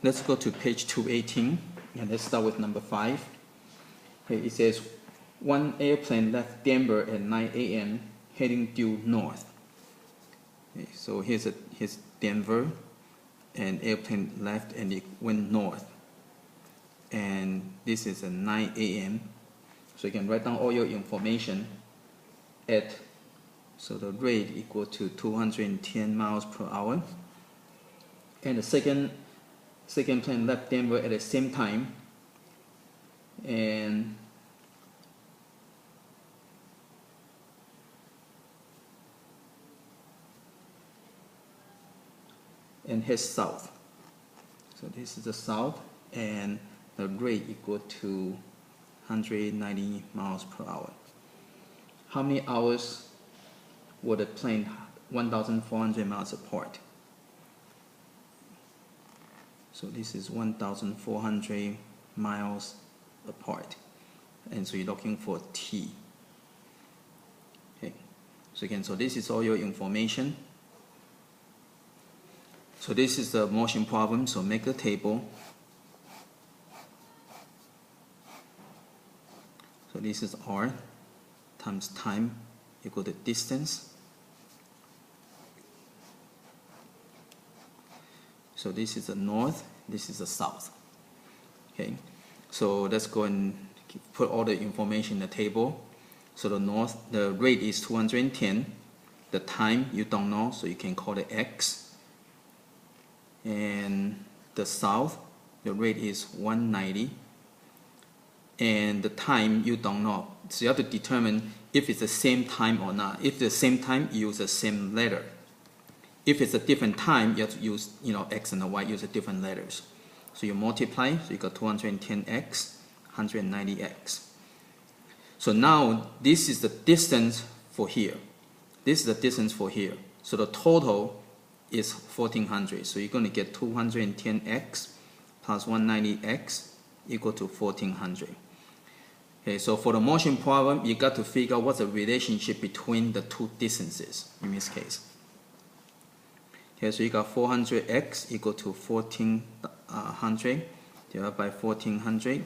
let's go to page 218, and let's start with number 5. Okay, it says, one airplane left Denver at 9 a.m. heading due north. Okay, so here's Denver, and airplane left and it went north. And this is at 9 a.m. So you can write down all your information at, so the rate equal to 210 miles per hour. And the second plane left Denver at the same time, and heads south. So this is the south, and the rate equal to 190 miles per hour. How many hours were the plane 1,400 miles apart? So this is 1,400 miles apart, and so you're looking for T. Okay, so again, so this is all your information. So this is the motion problem, so make a table. So this is R times time equal to distance. So this is the north, this is the south. Okay, so let's go and put all the information in the table. So the north, the rate is 210. The time you don't know, so you can call it X. And the south, the rate is 190. And the time you don't know, so you have to determine if it's the same time or not. If it's the same time, use the same letter. If it's a different time, you have to use, X and the Y, use the different letters. So you multiply, so you got 210x, 190x. So now this is the distance for here. This is the distance for here. So the total is 1400. So you're going to get 210x plus 190x equal to 1400. Okay, so for the motion problem, you got to figure out what's the relationship between the two distances in this case. Okay, so you got 400x equal to 1400 divided by 1400.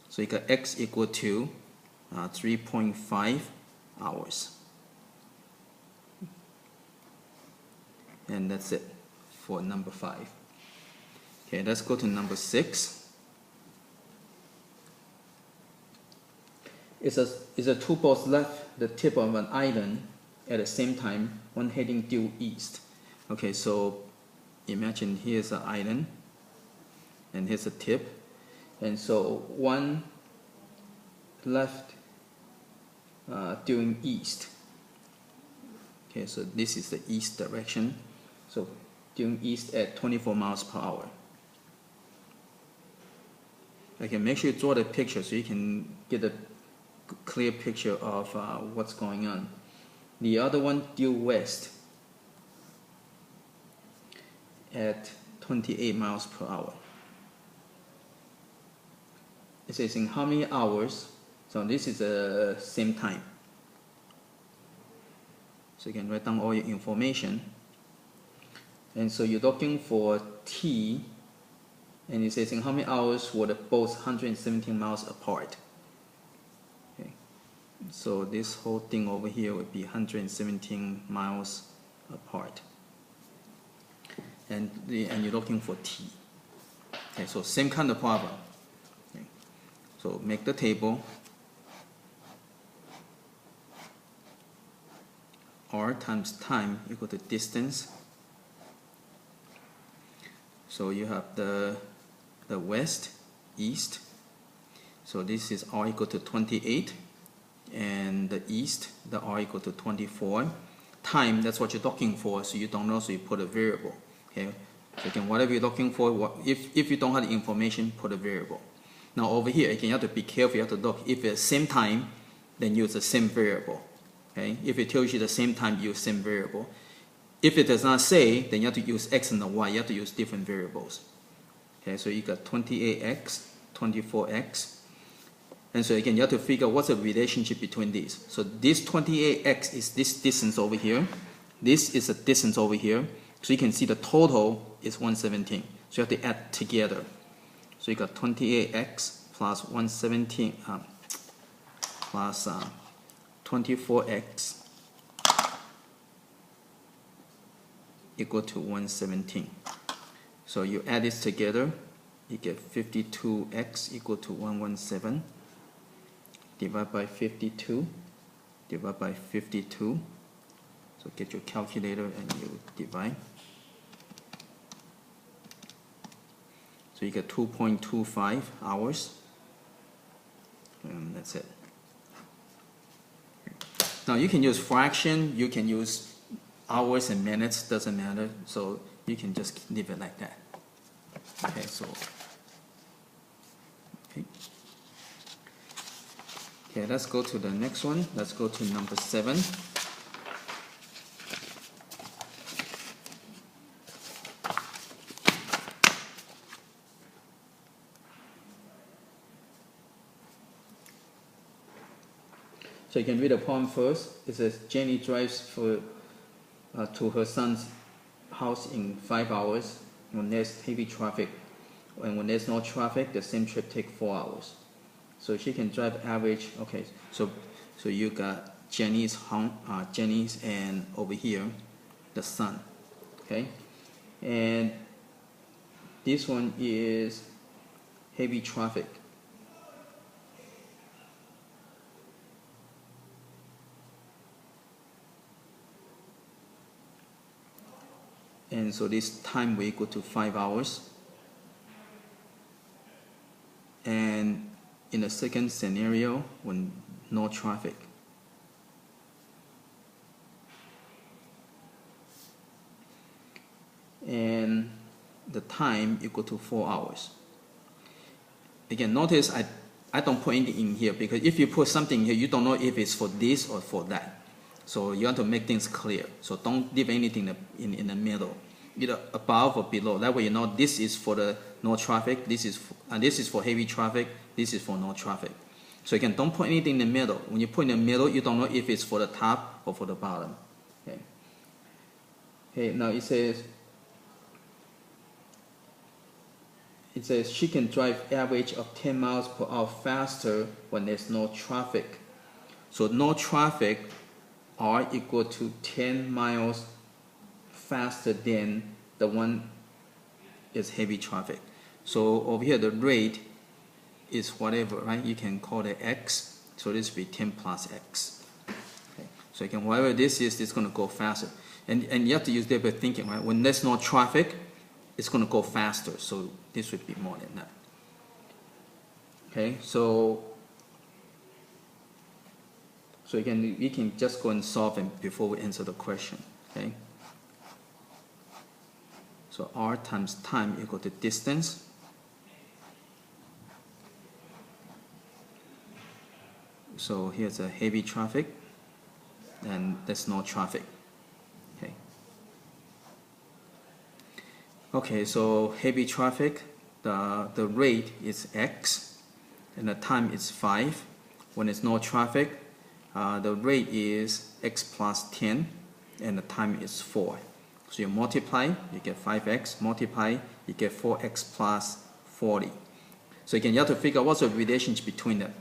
So you got x equal to 3.5 hours. And that's it for number 5. Okay, let's go to number 6. It's a two boats left the tip of an island at the same time, one heading due east. Okay, so imagine here's an island, and here's a tip. And so one left due east. Okay, so this is the east direction. So due east at 24 miles per hour. Okay, make sure you draw the picture so you can get a clear picture of what's going on. The other one due west at 28 miles per hour. It says in how many hours, so this is the same time. So you can write down all your information. And so you're looking for T, and it says in how many hours were the boats 117 miles apart. Okay. So this whole thing over here would be 117 miles apart. And you're looking for T. Okay, so same kind of problem. Okay. So make the table. R times time equal to distance. So you have the west, east. So this is R equal to 28. And the east, the R equal to 24. Time, that's what you're looking for, so you don't know, so you put a variable. Okay. So again, whatever you're looking for, if you don't have the information, put a variable. Now over here, again, you have to be careful, you have to look. If it's the same time, then use the same variable. Okay. If it tells you the same time, use same variable. If it does not say, then you have to use X and the Y. You have to use different variables. Okay, so you got 28X, 24X. And so again, you have to figure out what's the relationship between these. So this 28X is this distance over here. This is a distance over here. So you can see the total is 117. So you have to add together. So you got 28x plus 117 plus 24x equal to 117. So you add this together, you get 52x equal to 117. Divide by 52, divide by 52. So get your calculator and you divide. So you get 2.25 hours. And that's it. Now you can use fraction, you can use hours and minutes, doesn't matter. So you can just leave it like that. Okay, so okay, let's go to the next one. Let's go to number 7. So you can read the poem first. It says, Jenny drives to her son's house in 5 hours when there's heavy traffic. And when there's no traffic, the same trip takes 4 hours. So she can drive average. Okay, so you got Jenny's home, Jenny's, and over here, the son. Okay, and this one is heavy traffic. And so this time will equal to 5 hours. And in the second scenario, when no traffic, and the time equal to 4 hours. Again, notice I don't put anything in here, because if you put something here, you don't know if it's for this or for that. So you want to make things clear. So don't leave anything in the middle, either above or below. That way you know this is for the no traffic, this is for heavy traffic, this is for no traffic. So again, don't put anything in the middle. When you put in the middle, you don't know if it's for the top or for the bottom. Okay. Okay. Now it says she can drive average of 10 miles per hour faster when there's no traffic. So no traffic are equal to 10 miles faster than the one is heavy traffic. So over here the rate is whatever, right? You can call it x. So this will be 10 plus x. Okay. So again, whatever this is, it's going to go faster. And you have to use that by thinking, right? When there's no traffic, it's going to go faster. So this would be more than that. Okay, so again, we can just go and solve it before we answer the question. Okay. So r times time equal to distance. So here's a heavy traffic, and there's no traffic. Okay. Okay, so heavy traffic, the rate is x, and the time is 5. When there's no traffic, the rate is x plus 10, and the time is 4. So you multiply, you get 5x, multiply, you get 4x plus 40. So again, you have to figure out what's the relationship between them.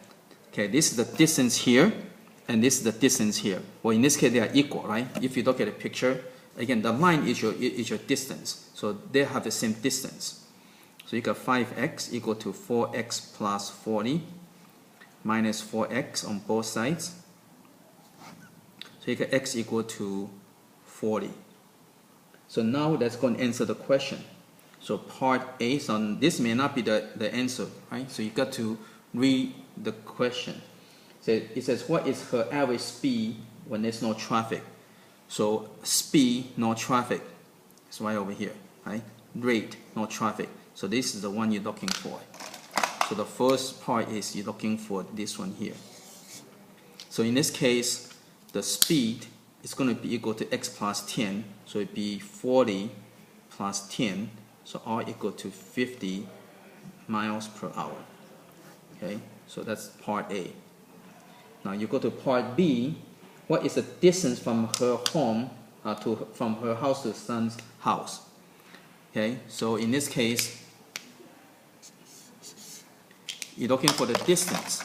Okay, this is the distance here, and this is the distance here. Well, in this case, they are equal, right? If you look at the picture, again, the line is your distance. So they have the same distance. So you got 5x equal to 4x plus 40 minus 4x on both sides. So you get x equal to 40. So now let's go and answer the question. So part A, so this may not be the answer, right? So you got to read the question. So it says, what is her average speed when there's no traffic? So speed, no traffic. It's right over here, right? Rate, no traffic. So this is the one you're looking for. So the first part is you're looking for this one here. So in this case, the speed is going to be equal to x plus 10. So it'd be 40 plus 10. So r equal to 50 miles per hour. Okay, so that's part A. Now you go to part B. What is the distance from her home from her house to son's house? Okay, so in this case, you're looking for the distance,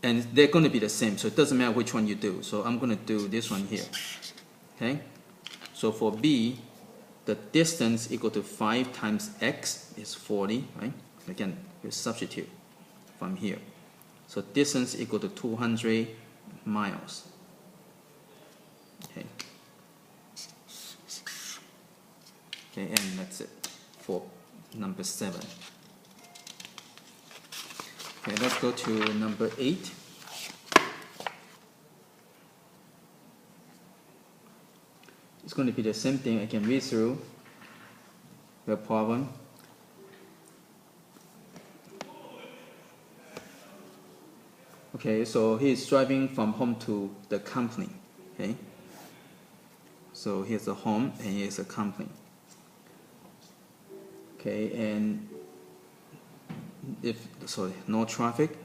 and they're going to be the same, so it doesn't matter which one you do. So I'm going to do this one here. Okay, so for B, the distance equal to 5 times x is 40, right? Again, we substitute from here. So distance equal to 200 miles. Okay. Okay, and that's it for number 7. Okay, let's go to number 8. It's going to be the same thing. I can read through the problem. Okay, so he is driving from home to the company. Okay, so here's the home and here's the company. Okay, and no traffic.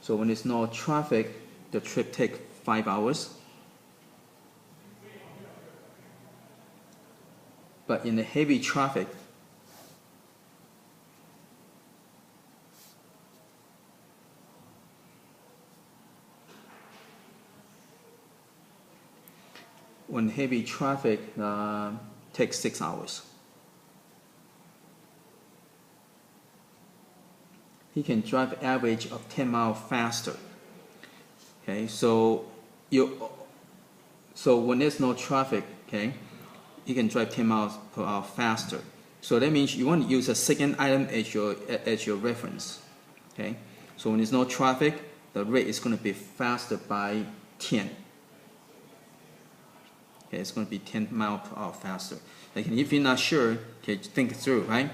So when there's no traffic, the trip takes 5 hours. But in the heavy traffic, takes 6 hours. He can drive average of 10 miles faster. Okay, so when there's no traffic, okay, you can drive 10 miles per hour faster. So that means you want to use a second item as your reference. Okay, so when there's no traffic, the rate is going to be faster by 10. Okay, it's going to be 10 miles per hour faster. Like if you're not sure, okay, think through, right?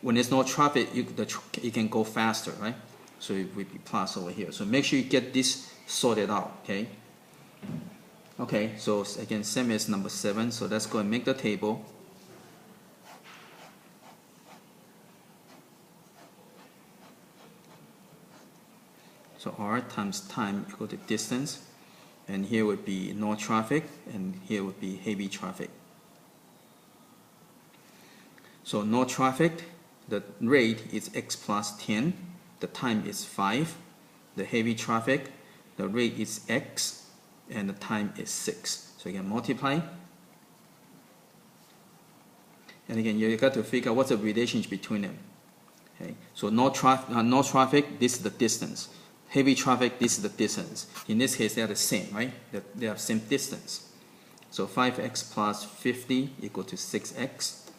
When there's no traffic, you can go faster, right? So it will be plus over here. So make sure you get this sorted out, okay? Okay, so again, same as number 7. So let's go and make the table. So R times time equal to distance. And here would be no traffic, and here would be heavy traffic. So no traffic, the rate is x plus 10, the time is 5. The heavy traffic, the rate is x, and the time is 6. So you can multiply. And again, you got to figure out what's the relationship between them. Okay, so no traffic, this is the distance. Heavy traffic, this is the distance. In this case, they are the same, right? They have same distance. So 5x plus 50 equal to 6x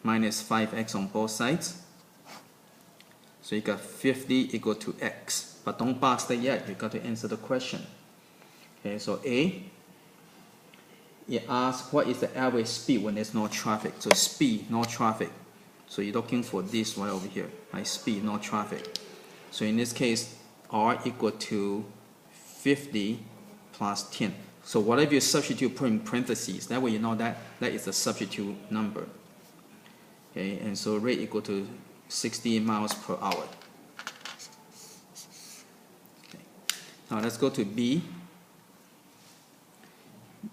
minus 5x on both sides. So you got 50 equal to x. But don't box that yet. You got to answer the question. Okay, so A, it asks what is the average speed when there's no traffic. So speed, no traffic. So you're looking for this right over here, right? Speed, no traffic. So in this case, R equal to 50 plus 10. So whatever you substitute, put in parentheses. That way you know that is a substitute number. Okay, and so rate equal to 60 miles per hour. Okay. Now let's go to B.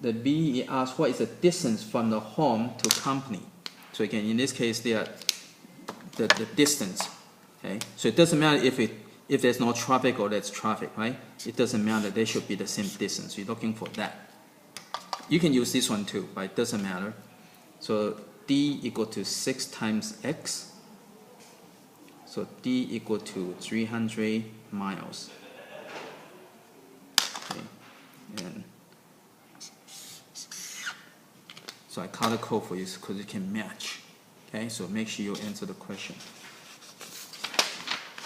The B, it asks what is the distance from the home to company. So again, in this case, they are the distance. Okay, so it doesn't matter if there's no traffic or there's traffic, right? It doesn't matter. They should be the same distance. You're looking for that. You can use this one too, but it doesn't matter. So D equal to 6 times x. So D equal to 300 miles. Okay. And so I color code for you because it can match. Okay, so make sure you answer the question.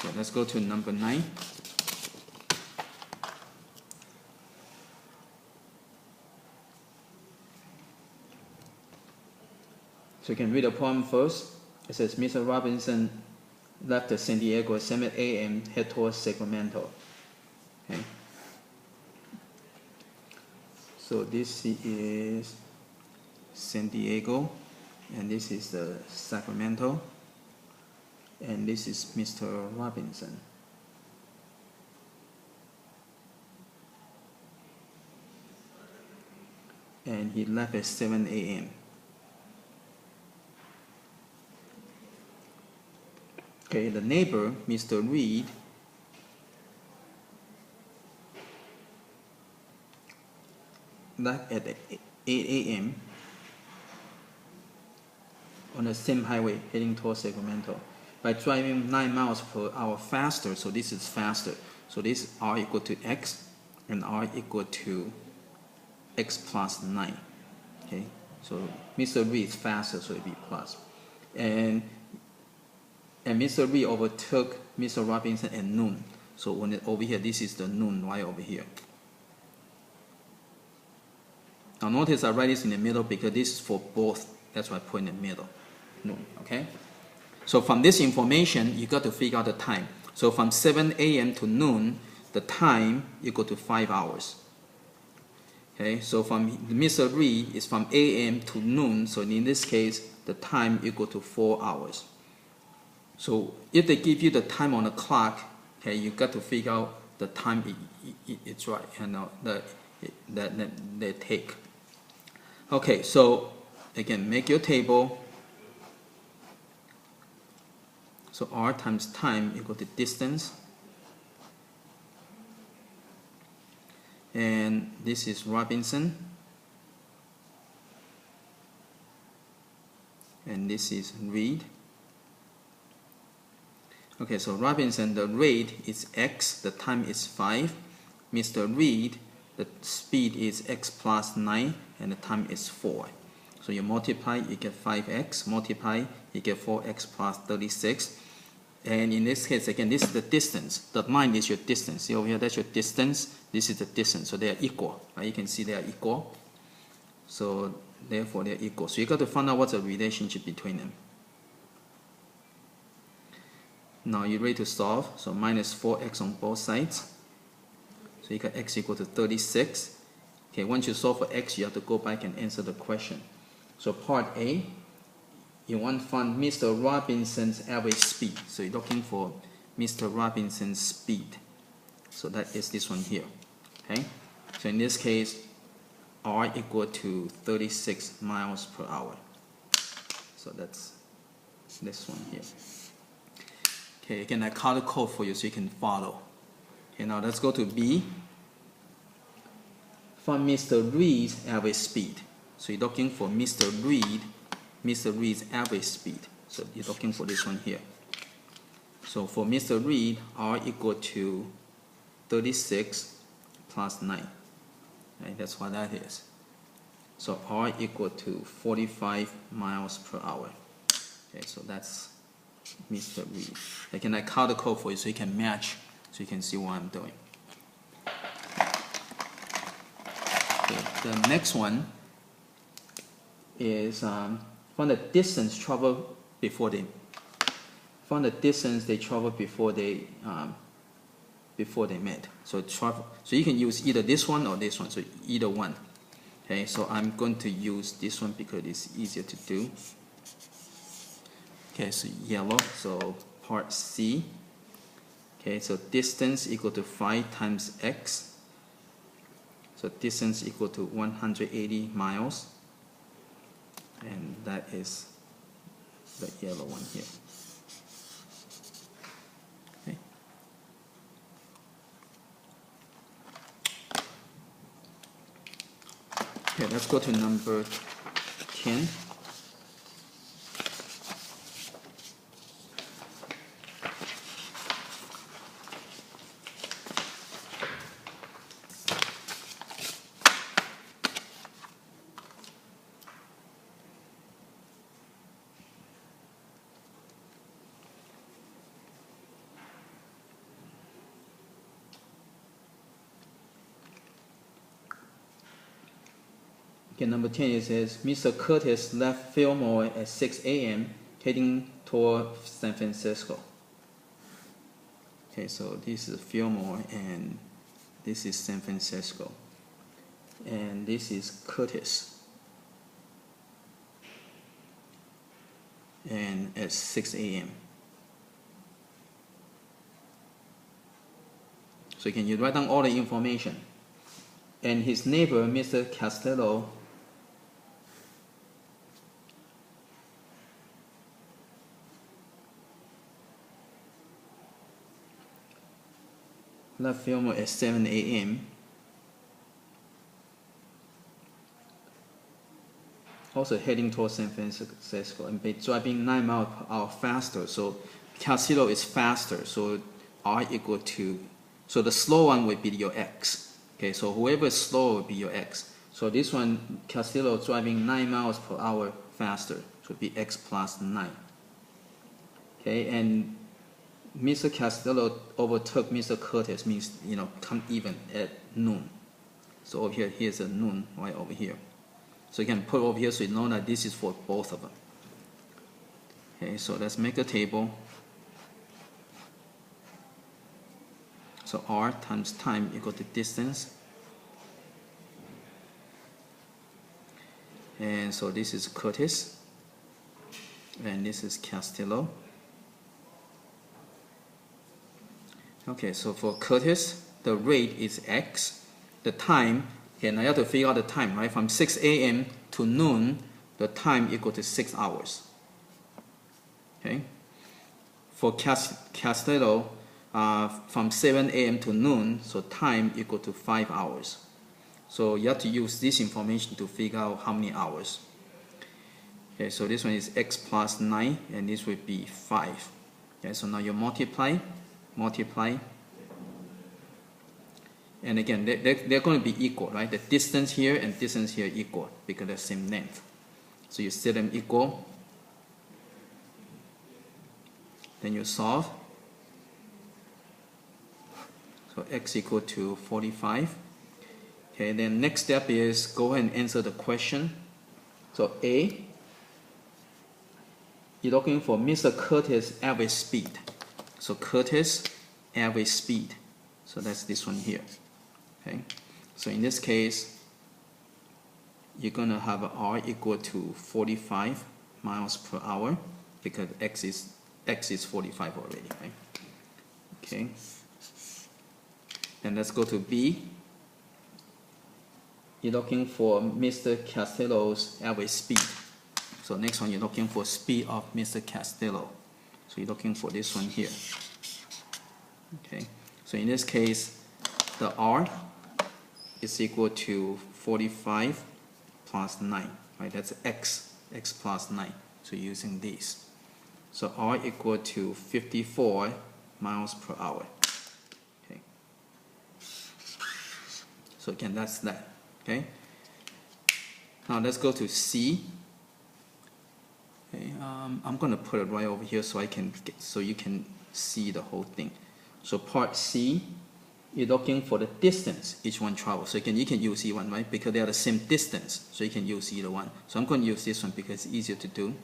So let's go to number 9. So you can read the poem first. It says, Mr. Robinson left San Diego at 7 a.m. head towards Sacramento. Okay. So this is San Diego, and this is the Sacramento. And this is Mr. Robinson. And he left at 7 a.m. Okay, the neighbor, Mr. Reed, left at 8 a.m. on the same highway heading towards Sacramento by driving 9 miles per hour faster. So this is faster. So this R equal to X and R equal to X plus 9. Okay, so Mr. Reed is faster, so it'll be plus. And Mr. Reed overtook Mr. Robinson at noon. So when it over here, this is the noon right over here. Now notice I write this in the middle because this is for both. That's why I put in the middle. Noon, okay? So from this information, you got to figure out the time. So from 7 a.m. to noon, the time equal to 5 hours. Okay, so from Mr. Reed is from a.m. to noon, so in this case, the time equal to 4 hours. So if they give you the time on the clock, okay, you got to figure out the time it's right, that they take. Okay, so again, make your table. So R times time equal to distance. And this is Robinson. And this is Reed. Okay, so Robinson, the rate is X, the time is 5. Mr. Reed, the speed is X plus 9, and the time is 4. So you multiply, you get 5X. Multiply, you get 4X plus 36. And in this case, again, this is the distance. The line is your distance. See over here, that's your distance. This is the distance. So they are equal. Right? You can see they are equal. So therefore, they are equal. So you got to find out what's the relationship between them. Now you're ready to solve. So minus 4x on both sides. So you got x equal to 36. Okay, once you solve for x, you have to go back and answer the question. So part A, you want to find Mr. Robinson's average speed. So you're looking for Mr. Robinson's speed. So that is this one here. Okay. So in this case, R equal to 36 miles per hour. So that's this one here. Okay, again, I color code for you so you can follow. Okay, now let's go to B. Find Mr. Reed's average speed. So you're looking for Mr. Reed's average speed. So you're looking for this one here. So for Mr. Reed, R equal to 36 plus 9. Right, that's what that is. So R equal to 45 miles per hour. Okay, so that's Mr. Reed. Again, I color code for you so you can match, so you can see what I'm doing. Okay, the next one is find the distance traveled before they traveled before they met. So you can use either this one or this one. So either one. Okay, so I'm going to use this one because it's easier to do. Okay, so yellow. So part C. Okay, so distance equal to 5 times x. So distance equal to 180 miles. And that is the yellow one here. Okay. Okay, let's go to number 10. Okay, number 10, it says, Mr. Curtis left Fillmore at 6 a.m. heading toward San Francisco. Okay, so this is Fillmore and this is San Francisco. And this is Curtis. And at 6 a.m. So you write down all the information. And his neighbor, Mr. Castello, left film at 7 a.m. Also heading towards San Francisco and be driving 9 miles per hour faster. So Castillo is faster, so R equal to, so the slow one would be your X. Okay, so whoever is slow will be your X. So this one, Castillo driving 9 miles per hour faster, so it would be X plus 9. Okay, and Mr. Castillo overtook Mr. Curtis, means, come even at noon. So over here, here's a noon right over here. So you can put over here so you know that this is for both of them. Okay, so let's make a table. So R times time equal to distance. And so this is Curtis. And this is Castillo. Okay, so for Curtis, the rate is X. The time, and I have to figure out the time, right? From 6 a.m. to noon, the time equal to 6 hours. Okay. For Castillo, from 7 a.m. to noon, so time equal to 5 hours. So you have to use this information to figure out how many hours. Okay, so this one is X plus 9, and this would be 5. Okay, so now you multiply. And again, they're going to be equal, right? The distance here and distance here equal because they're same length. So you set them equal. Then you solve. So X equal to 45. Okay, then next step is go ahead and answer the question. So A, you're looking for Mr. Curtis' average speed. So Curtis' average speed. So that's this one here. Okay, so in this case, you're going to have R equal to 45 miles per hour because X is 45 already, right? Okay. Then let's go to B. You're looking for Mr. Castillo's average speed. So next one, you're looking for speed of Mr. Castillo. So you're looking for this one here. Okay. So in this case, the R is equal to 45 plus 9, right? That's X plus 9. So using these. So R equal to 54 miles per hour. Okay. So again, that's that. Okay. Now let's go to C. Okay. I'm going to put it right over here so you can see the whole thing. So part C, you're looking for the distance each one travels. So you can use E1, right? Because they are the same distance. So you can use either one. So I'm going to use this one because it's easier to do.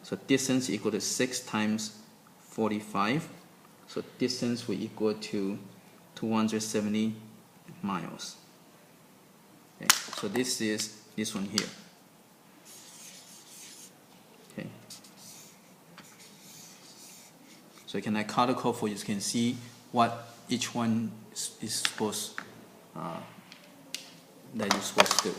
So distance equal to 6 times 45. So distance will equal to 270 miles. Okay. So this is this one here. Okay. So can I color code for you? You can see what each one is supposed that you're supposed to do.